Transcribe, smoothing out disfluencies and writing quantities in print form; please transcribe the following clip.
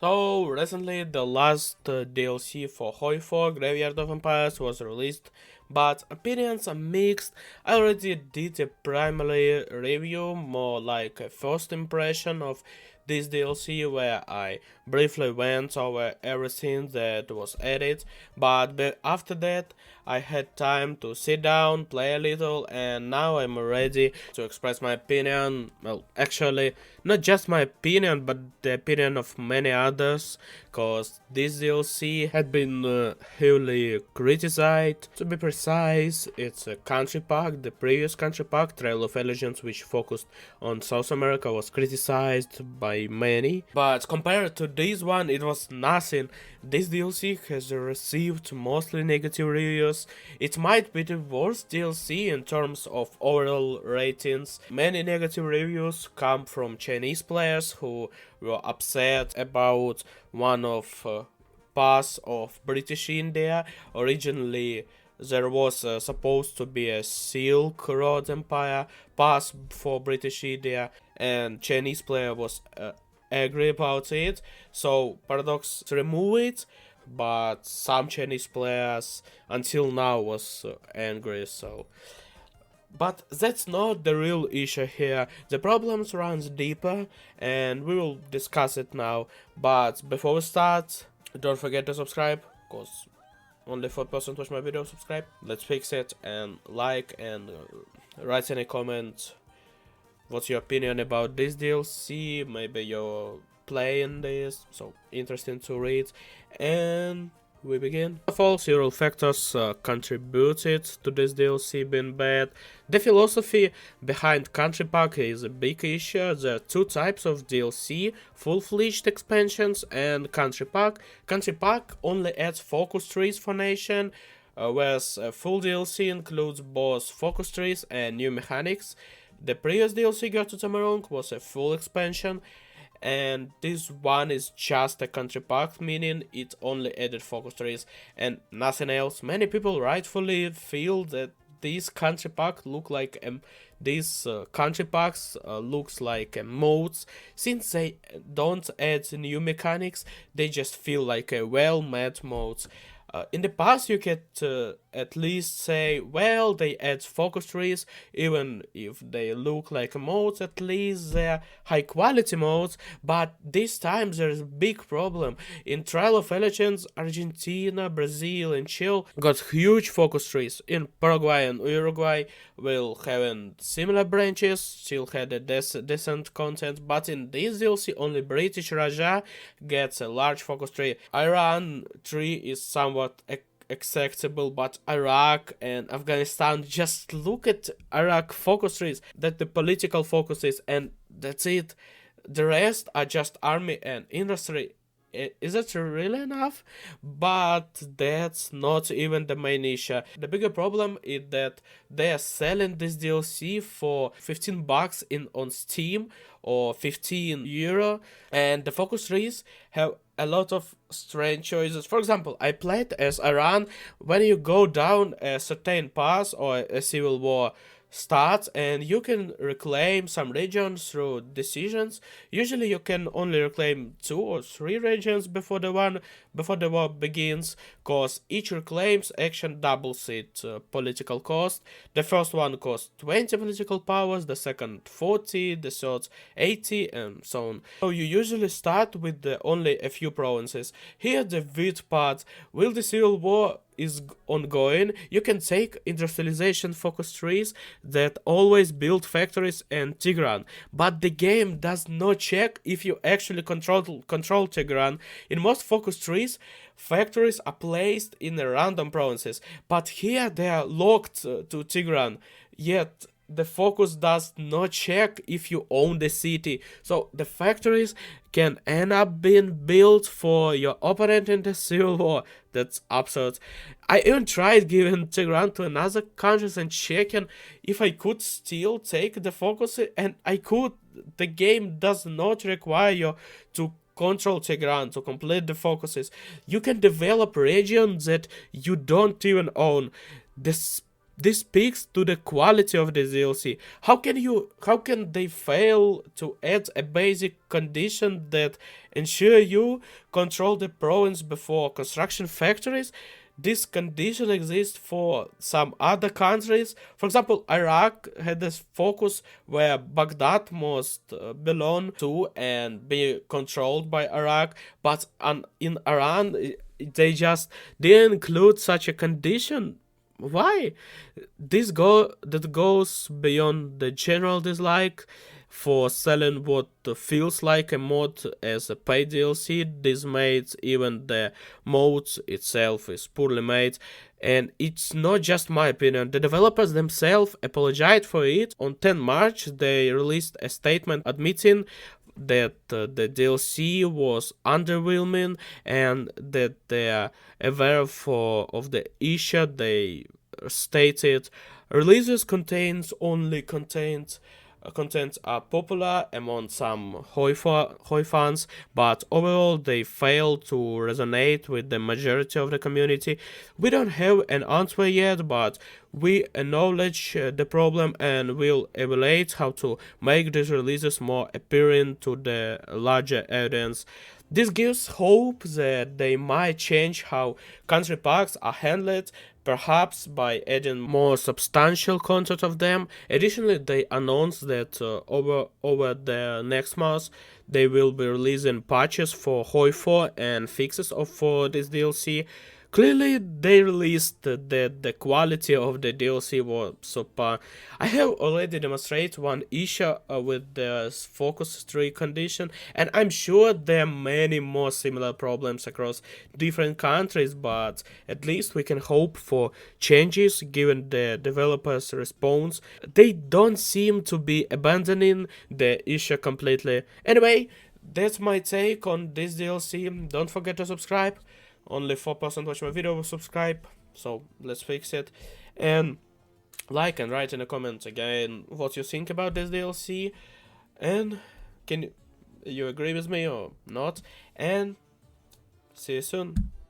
So recently, the last DLC for Hoi4 Graveyard of Empires was released, but opinions are mixed. I already did a primary review, more like a first impression of this DLC, where I briefly went over everything that was added, but after that, I had time to sit down, play a little, and now I'm ready to express my opinion. Well, actually, not just my opinion, but the opinion of many others, cause this DLC had been heavily criticized. To be precise, it's a country pack. The previous country pack, Trail of Legends, which focused on South America, was criticized by many. But compared to this one, it was nothing. This DLC has received mostly negative reviews. It might be the worst DLC in terms of overall ratings. Many negative reviews come from Chinese players who were upset about one of pass of British India. Originally, there was supposed to be a Silk Road Empire pass for British India, and Chinese player was angry about it. So Paradox remove it, but some Chinese players until now was angry. So but that's not the real issue here. The problem runs deeper, and we will discuss it now. But before we start, don't forget to subscribe, cause only 4% watch my video. Subscribe. Let's fix it, and like and write any comment. What's your opinion about this DLC? Maybe you're playing this, so interesting to read. And we begin. First of all, several factors contributed to this DLC being bad. The philosophy behind Country Pack is a big issue. There are two types of DLC, full-fledged expansions and Country Pack. Country Pack only adds focus trees for nation, whereas full DLC includes both focus trees and new mechanics. The previous DLC, Go to Tamarong, was a full expansion, and this one is just a country pack, meaning it only added focus trees and nothing else. Many people rightfully feel that these country packs look like these country packs looks like modes. Since they don't add new mechanics, they just feel like a well-made modes. In the past, you could at least say, well, they add focus trees, even if they look like modes, at least they're high quality modes. But this time there's a big problem. In Trial of Legends, Argentina, Brazil, and Chile got huge focus trees. In Paraguay and Uruguay, will having similar branches, still had a decent content, but in this DLC, only British Raja gets a large focus tree. Iran tree is somewhat acceptable, but Iraq and Afghanistan, just look at Iraq focus trees, that the political focuses, and that's it. The rest are just army and industry. Is it really enough? But that's not even the main issue. The bigger problem is that they are selling this DLC for 15 bucks on Steam or 15 euro, and the focus trees have a lot of strange choices. For example, I played as Iran. When you go down a certain pass or a civil war starts, and you can reclaim some regions through decisions. Usually you can only reclaim 2 or 3 regions before the war begins, cause each reclaims action doubles its political cost. The first one costs 20 political powers, the second 40, the third 80, and so on. So you usually start with only a few provinces. Here the weird part: will the civil war is ongoing, you can take industrialization focus trees that always build factories and Tigran, but the game does not check if you actually control Tigran. In most focus trees, factories are placed in random provinces, but here they are locked to Tigran, yet the focus does not check if you own the city. So the factories can end up being built for your opponent in the civil war. That's absurd. I even tried giving Tigran to another countries and checking if I could still take the focus, and I could. The game does not require you to control Tigran to complete the focuses. You can develop regions that you don't even own. This This speaks to the quality of the DLC. How can they fail to add a basic condition that ensure you control the province before construction factories? This condition exists for some other countries. For example, Iraq had this focus where Baghdad must belong to and be controlled by Iraq, but in Iran they just didn't include such a condition. Why? That goes beyond the general dislike for selling what feels like a mod as a paid DLC. This makes even the mode itself is poorly made. And it's not just my opinion. The developers themselves apologized for it. On 10 March, they released a statement admitting that the DLC was underwhelming and that they are aware of the issue. They stated releases contains only contents are popular among some Hoi fans, but overall they fail to resonate with the majority of the community. We don't have an answer yet, but we acknowledge the problem and will evaluate how to make these releases more appealing to the larger audience. This gives hope that they might change how country parks are handled, perhaps by adding more substantial content of them. Additionally, they announced that over the next month they will be releasing patches for Hoi 4 and fixes for this DLC. Clearly, they released that the quality of the DLC was subpar. I have already demonstrated one issue with the focus tree condition, and I'm sure there are many more similar problems across different countries, but at least we can hope for changes given the developers' response. They don't seem to be abandoning the issue completely. Anyway, that's my take on this DLC. Don't forget to subscribe. Only 4% watch my video will subscribe, so let's fix it. And like and write in the comments again what you think about this DLC, and can you agree with me or not, and see you soon.